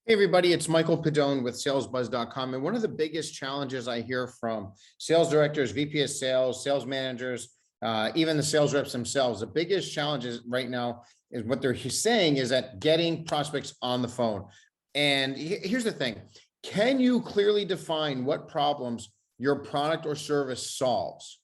Hey everybody, it's Michael Pedone with SalesBuzz.com. And one of the biggest challenges I hear from sales directors, VP of sales, sales managers, even the sales reps themselves, the biggest challenges right now is what they're saying is that getting prospects on the phone. And here's the thing. Can you clearly define what problems your product or service solves?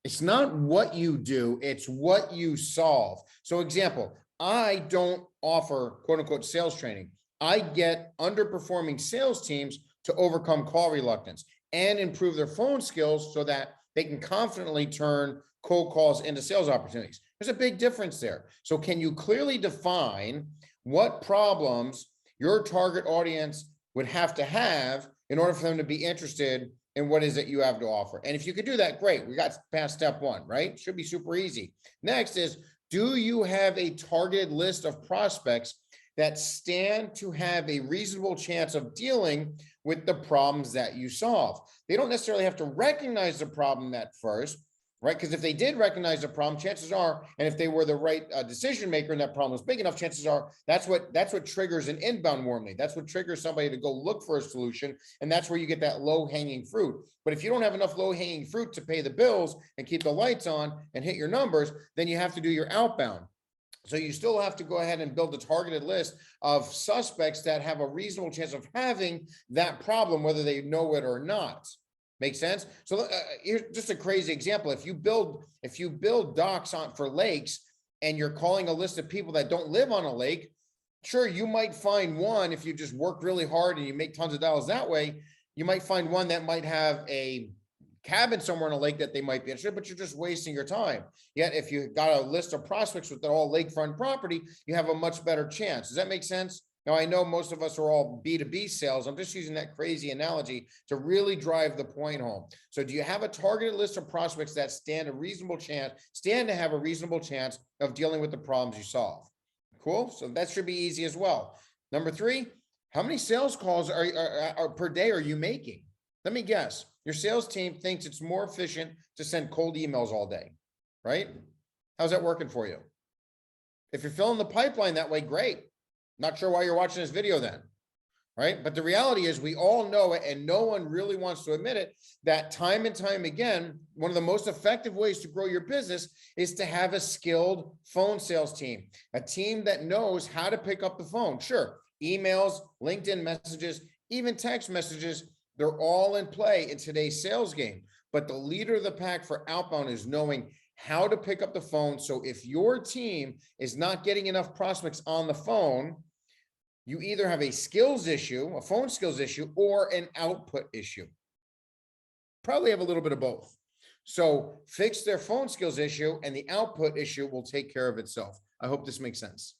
It's not what you do, it's what you solve. So example, I don't offer quote unquote sales training. I get underperforming sales teams to overcome call reluctance and improve their phone skills so that they can confidently turn cold calls into sales opportunities. There's a big difference there. So can you clearly define what problems your target audience would have to have in order for them to be interested in what is it you have to offer? And if you could do that, great. We got past step one, right? Should be super easy. Next is, do you have a targeted list of prospects that stand to have a reasonable chance of dealing with the problems that you solve? They don't necessarily have to recognize the problem at first, right? Because if they did recognize the problem, chances are, and if they were the right decision maker and that problem was big enough, chances are that's what triggers an inbound warm lead. That's what triggers somebody to go look for a solution. And that's where you get that low hanging fruit. But if you don't have enough low hanging fruit to pay the bills and keep the lights on and hit your numbers, then you have to do your outbound. So you still have to go ahead and build a targeted list of suspects that have a reasonable chance of having that problem, whether they know it or not. Make sense? So here's just a crazy example. If you build docks for lakes and you're calling a list of people that don't live on a lake, sure, you might find one if you just work really hard and you make tons of dollars that way. You might find one that might have a cabin somewhere on a lake that they might be interested, but you're just wasting your time. Yet if you got a list of prospects with all lakefront property, you have a much better chance. Does that make sense? Now, I know most of us are all B2B sales. I'm just using that crazy analogy to really drive the point home. So do you have a targeted list of prospects that stand to have a reasonable chance of dealing with the problems you solve? Cool. So that should be easy as well. Number three, how many sales calls are per day are you making? Let me guess. Your sales team thinks it's more efficient to send cold emails all day, right? How's that working for you? If you're filling the pipeline that way, great. Not sure why you're watching this video then, right? But the reality is we all know it, and no one really wants to admit it, that time and time again, one of the most effective ways to grow your business is to have a skilled phone sales team, a team that knows how to pick up the phone. Sure, emails, LinkedIn messages, even text messages, they're all in play in today's sales game. But the leader of the pack for outbound is knowing how to pick up the phone. So if your team is not getting enough prospects on the phone, you either have a skills issue, a phone skills issue, or an output issue. Probably have a little bit of both. So fix their phone skills issue and the output issue will take care of itself. I hope this makes sense.